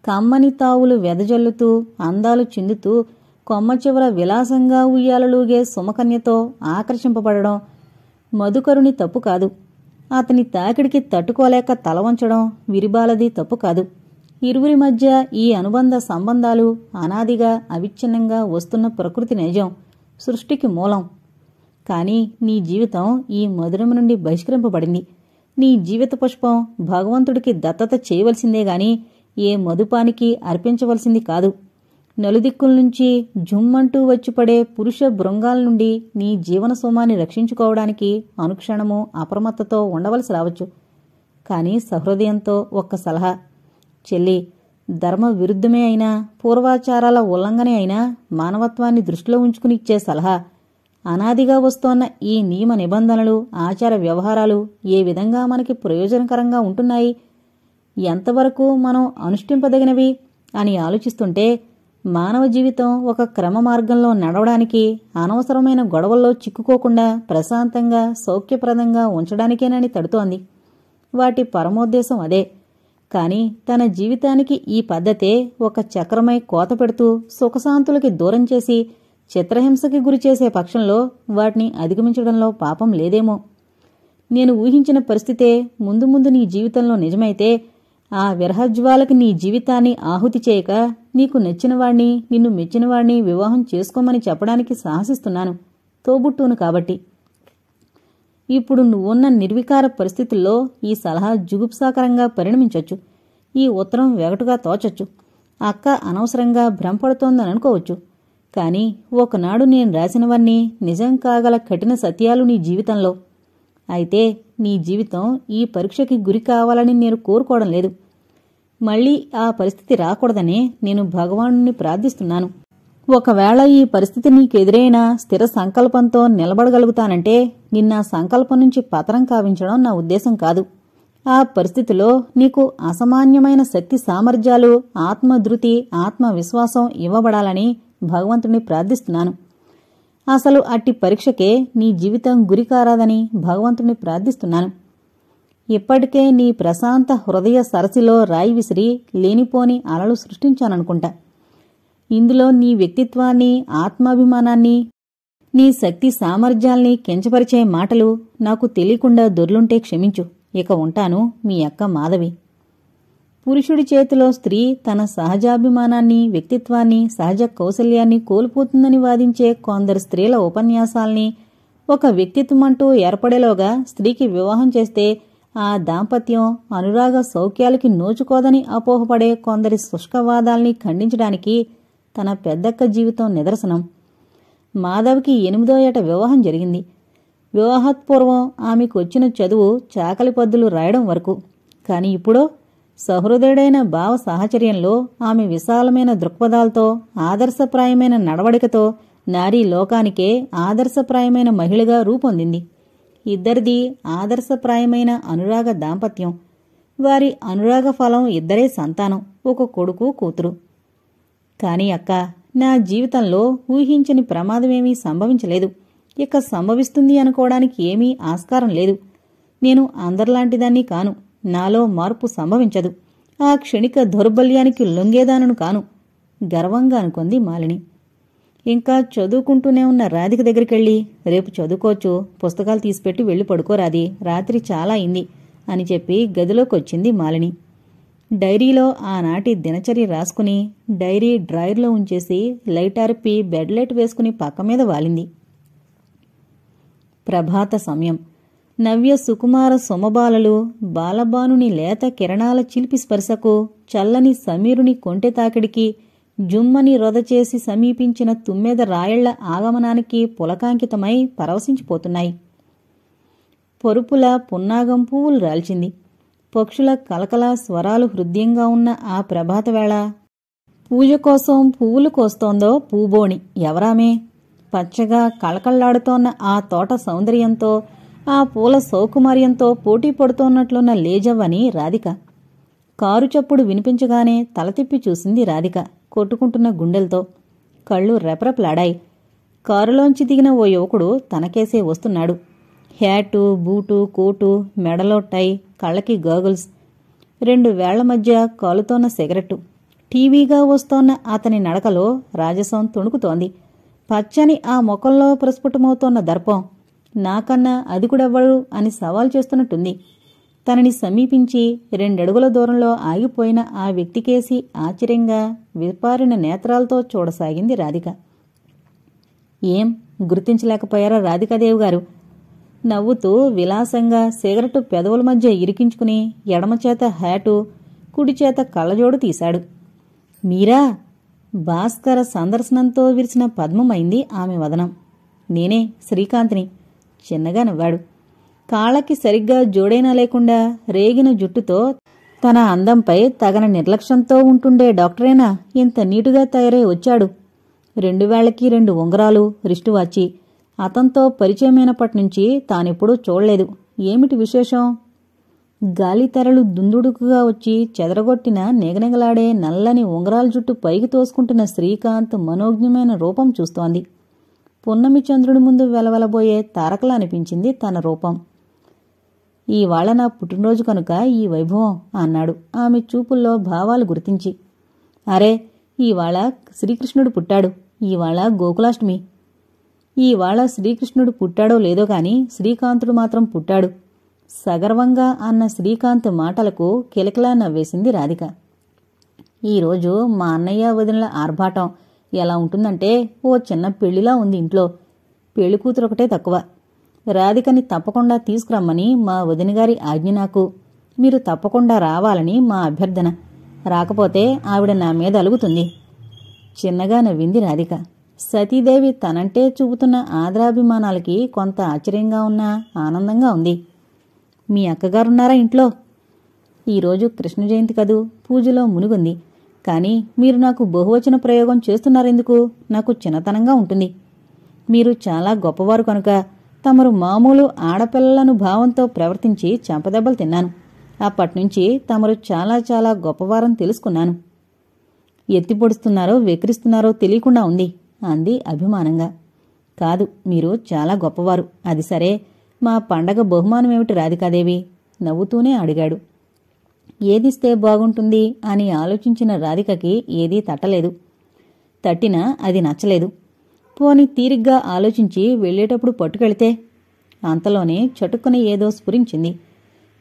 కమ్మని తావులు వెదజల్లుతూ అందాలు చిందుతూ కొమ్మ చివర విలాసంగా ఉయ్యాలలూగే సుమకన్యతో ఆకర్షింపబడడం మధుకరుని తప్పు కాదు. అతని తాకిడికి తట్టుకోలేక తలవంచడం విరిబాలది తప్పు కాదు. ఇరువురి మధ్య ఈ అనుబంధ సంబంధాలు అనాదిగా అవిచ్ఛిన్నంగా వస్తున్న ప్రకృతి నైజం, సృష్టికి మూలం. కాని నీ జీవితం ఈ మధురం నుండి బహిష్కరింపబడింది. నీ జీవిత పుష్పం భగవంతుడికి దత్తత చేయవలసిందే గాని ఏ మధుపానికి అర్పించవలసింది కాదు. నలుదిక్కుల నుంచి జుమ్మంటూ వచ్చిపడే పురుష బృంగాల నుండి నీ జీవన సోమాన్ని రక్షించుకోవడానికి అనుక్షణము అప్రమత్తతో ఉండవలసి రావచ్చు. కాని సహృదయంతో ఒక్క సలహా. చెల్లి, ధర్మ విరుద్ధమే అయినా, పూర్వాచారాల ఉల్లంఘనే అయినా మానవత్వాన్ని దృష్టిలో ఉంచుకుని ఇచ్చే సలహా. అనాదిగా వస్తోన్న ఈ నియమ నిబంధనలు, ఆచార వ్యవహారాలు ఏ విధంగా మనకి ప్రయోజనకరంగా ఉంటున్నాయి, ఎంతవరకు మనం అనుష్ఠింపదగినవి అని ఆలోచిస్తుంటే మానవ జీవితం ఒక క్రమ మార్గంలో నడవడానికి, అనవసరమైన గొడవల్లో చిక్కుకోకుండా ప్రశాంతంగా సౌఖ్యప్రదంగా ఉంచడానికేనని తడుతోంది. వాటి పరమోద్దేశం అదే. కాని తన జీవితానికి ఈ పద్ధతే ఒక చక్రమై కోత పెడుతూ సుఖశాంతులకి దూరం చేసి చిత్రహింసకి గురిచేసే పక్షంలో వాటిని అధిగమించడంలో పాపం లేదేమో. నేను ఊహించిన పరిస్థితే ముందు ముందు నీ జీవితంలో నిజమైతే ఆ విరహజ్వాలకి నీ జీవితాన్ని ఆహుతి చేయక నీకు నచ్చినవాణ్ణి, నిన్ను మెచ్చినవాణ్ణి వివాహం చేసుకోమని చెప్పడానికి సాహసిస్తున్నాను, తోబుట్టును కాబట్టి. ఇప్పుడు నువ్వున్న నిర్వికార పరిస్థితుల్లో ఈ సలహా జుగుప్సాకరంగా పరిణమించొచ్చు. ఈ ఉత్తరం వెగటుగా తోచొచ్చు. అక్క అనవసరంగా భ్రమపడుతోందననుకోవచ్చు. కాని ఒకనాడు నేను రాసినవన్నీ నిజం కాగల కఠిన సత్యాలు నీ జీవితంలో. అయితే నీ జీవితం ఈ పరీక్షకి గురి కావాలని నేను కోరుకోవడం లేదు. మళ్లీ ఆ పరిస్థితి రాకూడదనే నేను భగవానుని ప్రార్థిస్తున్నాను. ఒకవేళ ఈ పరిస్థితి నీకెదురైనా స్థిర సంకల్పంతో నిలబడగలుగుతానంటే నిన్న సంకల్పం నుంచి పతనం కావించడం నా ఉద్దేశం కాదు. ఆ పరిస్థితిలో నీకు అసామాన్యమైన శక్తి సామర్థ్యాలు, ఆత్మధృతి, ఆత్మవిశ్వాసం ఇవ్వబడాలని భగవంతుని ప్రార్థిస్తున్నాను. అసలు అట్టి పరీక్షకే నీ జీవితం గురికారాదని భగవంతుని ప్రార్థిస్తున్నాను. ఇప్పటికే నీ ప్రశాంత హృదయ సరసిలో రాయి విసిరి లేనిపోని అలలు సృష్టించాననుకుంటా. ఇందులో నీ వ్యక్తిత్వాన్ని, ఆత్మాభిమానాన్ని, నీ శక్తి సామర్థ్యాల్ని కించపరిచే మాటలు నాకు తెలియకుండా దొర్లుంటే క్షమించు. ఇక ఉంటాను, మీ అక్క మాధవి. పురుషుడి చేతిలో స్త్రీ తన సహజాభిమానాన్ని, వ్యక్తిత్వాన్ని, సహజ కౌశల్యాన్ని కోల్పోతుందని వాదించే కొందరు స్త్రీల ఉపన్యాసాల్ని ఒక వ్యక్తిత్వమంటూ ఏర్పడేలోగా స్త్రీకి వివాహం చేస్తే ఆ దాంపత్యం అనురాగ సౌఖ్యాలకి నోచుకోదని అపోహపడే కొందరి శుష్కవాదాల్ని ఖండించడానికి తన పెద్దక్క జీవితం నిదర్శనం. మాధవికి 8వ ఏట వివాహం జరిగింది. వివాహత్పూర్వం ఆమెకు వచ్చిన చదువు చాకలి పద్దులు రాయడం వరకు. కాని ఇప్పుడో సహృదయుడైన భావ సాహచర్యంలో ఆమె విశాలమైన దృక్పథాలతో, ఆదర్శప్రాయమైన నడవడికతో నారీ లోకానికే ఆదర్శప్రాయమైన మహిళగా రూపొందింది. ఇద్దరిది ఆదర్శప్రాయమైన అనురాగ దాంపత్యం. వారి అనురాగ ఫలం ఇద్దరే సంతానం, ఒక కొడుకు, కూతురు. కాని అక్క, నా జీవితంలో ఊహించని ప్రమాదమేమీ సంభవించలేదు. ఇక సంభవిస్తుంది అనుకోవడానికి ఏమీ ఆస్కారం లేదు. నేను అందరిలాంటిదాన్ని కాను. నాలో మార్పు సంభవించదు. ఆ క్షణిక దౌర్బల్యానికి లొంగేదానను కాను. గర్వంగా అనుకుంది మాలిని. ఇంకా చదువుకుంటూనే ఉన్న రాధిక దగ్గరికెళ్ళి, రేపు చదువుకోవచ్చు, పుస్తకాలు తీసిపెట్టి వెళ్ళి పడుకోరాది, రాత్రి చాలా అయింది అని చెప్పి గదిలోకొచ్చింది మాలిని. డైరీలో ఆనాటి దినచర్య రాసుకుని డైరీ డ్రాయర్లో ఉంచేసి లైట్ ఆర్పి బెడ్ లైట్ వేసుకుని పక్క మీద వాలింది. ప్రభాత సమయం. నవ్య సుకుమార సుమబాలలు, బాలబానుని లేత కిరణాల చిలిపి స్పర్శకు, చల్లని సమీరుని కొంటె తాకిడికి, జుమ్మని రొదచేసి సమీపించిన తుమ్మెద రాయళ్ల ఆగమనానికి పులకాంకితమై పరవశించిపోతున్నాయి. పొరుపుల పున్నాగం పువ్వులు రాల్చింది. పక్షుల కలకల స్వరాలు హృదయంగా ఉన్న ఆ ప్రభాతవేళ పూజ కోసం పువ్వులు కోస్తోందో పూబోణి. ఎవరామే? పచ్చగా కళకళ్లాడుతోన్న ఆ తోట సౌందర్యంతో, ఆ పూల సౌకుమార్యంతో పోటీ పడుతోన్నట్లున్న లేజవ్వని రాధిక. కారు చప్పుడు వినిపించగానే తల తిప్పి చూసింది రాధిక కొట్టుకుంటున్న గుండెలతో. కళ్ళు రెపరెపలాడాయి. కారులోంచి దిగిన ఓ యువకుడు తనకేసే వస్తున్నాడు. హ్యాటు, బూటు, కోటు, మెడలో టై, కళ్ళకి గాగుల్స్, 2 వేళ్ల మధ్య కాలుతోన్న సిగరెట్టు. టీవీగా వస్తోన్న అతని నడకలో రాజసం తొణుకుతోంది. పచ్చని ఆ ముఖంలో ప్రస్ఫుటమవుతోన్న దర్పం నాకన్నా అధికుడెవ్వడు అని సవాల్ చేస్తున్నట్టుంది. తనని సమీపించి 2 అడుగుల దూరంలో ఆగిపోయిన ఆ వ్యక్తికేసి ఆశ్చర్యంగా విపారిన నేత్రాలతో చూడసాగింది రాధిక. ఏం గుర్తించలేకపోయారా రాధికాదేవి గారు? నవ్వుతూ విలాసంగా సిగరెట్టు పెదవుల మధ్య ఇరికించుకుని ఎడమచేత హ్యాటు, కుడిచేత కళ్ళజోడు తీశాడు. మీరా? భాస్కర సందర్శనంతో విరిసిన పద్మమైంది ఆమె వదనం. నేనే, శ్రీకాంత్ని. చిన్నగా నవ్వాడు. కాళ్ళకి సరిగ్గా జోడైనా లేకుండా రేగిన జుట్టుతో తన అందంపై తగన నిర్లక్ష్యంతో ఉంటుండే డాక్టరేనా ఇంత నీటుగా తయారై వచ్చాడు. 2 వేళ్లకి 2 ఉంగరాలు, రిస్టువాచి. అతంతో పరిచయమైనప్పటినుంచి తానెప్పుడూ చూడలేదు. ఏమిటి విశేషం? గాలితెరలు దుందుడుకుగా వచ్చి చెదరగొట్టిన నెగనెగలాడే నల్లని ఉంగరాల జుట్టు పైకి తోసుకుంటున్న శ్రీకాంత్ మనోజ్ఞమైన రూపం చూస్తోంది. పున్నమి చంద్రుడి ముందు వెలవెలబోయే తారకలా అనిపించింది తన రూపం. ఈవాళ నా పుట్టినరోజు కనుక ఈ వైభవం అన్నాడు ఆమె చూపుల్లో భావాలు గుర్తించి. అరే, ఈవాళ శ్రీకృష్ణుడు పుట్టాడు. ఈవాళ గోకులాష్టమి. ఈవాళ శ్రీకృష్ణుడు పుట్టాడో లేదో కాని శ్రీకాంతుడు మాత్రం పుట్టాడు. సగర్వంగా అన్న శ్రీకాంత్ మాటలకు కిలకిలా నవ్వేసింది రాధిక. ఈరోజు మా అన్నయ్య వదినల ఆర్భాటం ఎలా ఉంటుందంటే ఓ చిన్న పెళ్లిలా ఉంది ఇంట్లో. పెళ్లి కూతురొకటే తక్కువ. రాధికని తప్పకుండా తీసుకురమ్మని మా వదినగారి ఆజ్ఞ నాకు. మీరు తప్పకుండా రావాలని మా అభ్యర్థన. రాకపోతే ఆవిడ నా మీద అలుగుతుంది. చిన్నగా నవ్వింది రాధిక. సతీదేవి తనంటే చూపుతున్న ఆదరాభిమానాలకి కొంత ఆశ్చర్యంగా ఉన్నా ఆనందంగా ఉంది. మీ అక్కగారున్నారా ఇంట్లో? ఈరోజు కృష్ణ జయంతి కదూ, పూజలో మునుగుంది. కాని మీరు నాకు బహువచన ప్రయోగం చేస్తున్నారెందుకు? నాకు చిన్నతనంగా ఉంటుంది. మీరు చాలా గొప్పవారు కనుక తమరు మామూలు ఆడపిల్లలను భావంతో ప్రవర్తించి చెంపదెబ్బలు తిన్నాను. అప్పట్నుంచి తమరు చాలా చాలా గొప్పవారని తెలుసుకున్నాను. ఎత్తిపొడుస్తున్నారో వెక్కిరిస్తున్నారో తెలియకుండా ఉంది అంది అభిమానంగా. కాదు, మీరు చాలా గొప్పవారు. అది సరే, మా పండగ బహుమానమేమిటి రాధికాదేవి? నవ్వుతూనే అడిగాడు. ఏదిస్తే బాగుంటుంది అని ఆలోచించిన రాధికకి ఏదీ తట్టలేదు. తట్టినా అది నచ్చలేదు. పోని తీరిగ్గా ఆలోచించి వెళ్లేటప్పుడు పట్టుకెళితే? అంతలోనే చటుక్కున ఏదో స్ఫురించింది.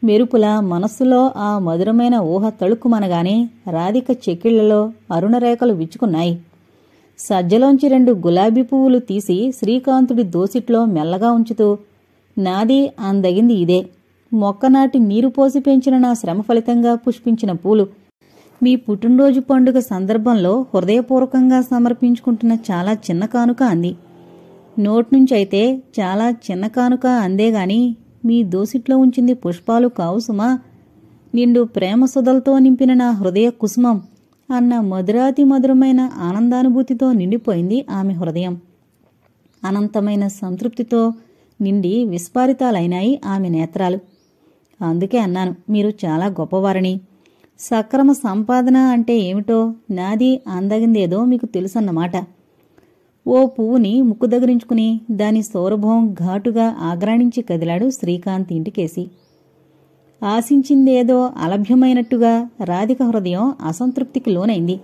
మెరుపుల మనస్సులో ఆ మధురమైన ఊహ తళుక్కుమనగానే రాధిక చెక్కిళ్లలో అరుణరేఖలు విచ్చుకున్నాయి. సజ్జలోంచి 2 గులాబీ పువ్వులు తీసి శ్రీకాంతుడి దోసిట్లో మెల్లగా ఉంచుతూ, నాది అందగింది ఇదే. మొక్కనాటి నీరు పోసి పెంచిన నా శ్రమ ఫలితంగా పుష్పించిన పూలు. మీ పుట్టినరోజు పండుగ సందర్భంలో హృదయపూర్వకంగా సమర్పించుకుంటున్న చాలా చిన్న కానుక అంది. నోట్నుంచైతే చాలా చిన్న కానుక అందేగాని మీ దోసిట్లో ఉంచింది పుష్పాలు కావు సుమా. నిండు ప్రేమ సుధలతో నింపిన నా హృదయ కుసుమం అన్న మధురాతి మధురమైన ఆనందానుభూతితో నిండిపోయింది ఆమె హృదయం. అనంతమైన సంతృప్తితో నిండి విస్ఫారితాలైనాయి ఆమె నేత్రాలు. అందుకే అన్నాను, మీరు చాలా గొప్పవారని. సక్రమ సంపాదన అంటే ఏమిటో, నాది అందగిందేదో మీకు తెలుసన్నమాట. ఓ పువ్వుని ముక్కు దగ్గరించుకుని దాని సౌరభం ఘాటుగా ఆగ్రాణించి కదిలాడు శ్రీకాంత్ ఇంటికేసి. ఆశించిందేదో అలభ్యమైనట్టుగా రాధిక హృదయం అసంతృప్తికి లోనైంది.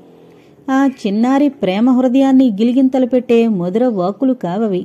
ఆ చిన్నారి ప్రేమ హృదయాన్ని గిలిగింతలు పెట్టే మధుర వాక్కులు కావవి.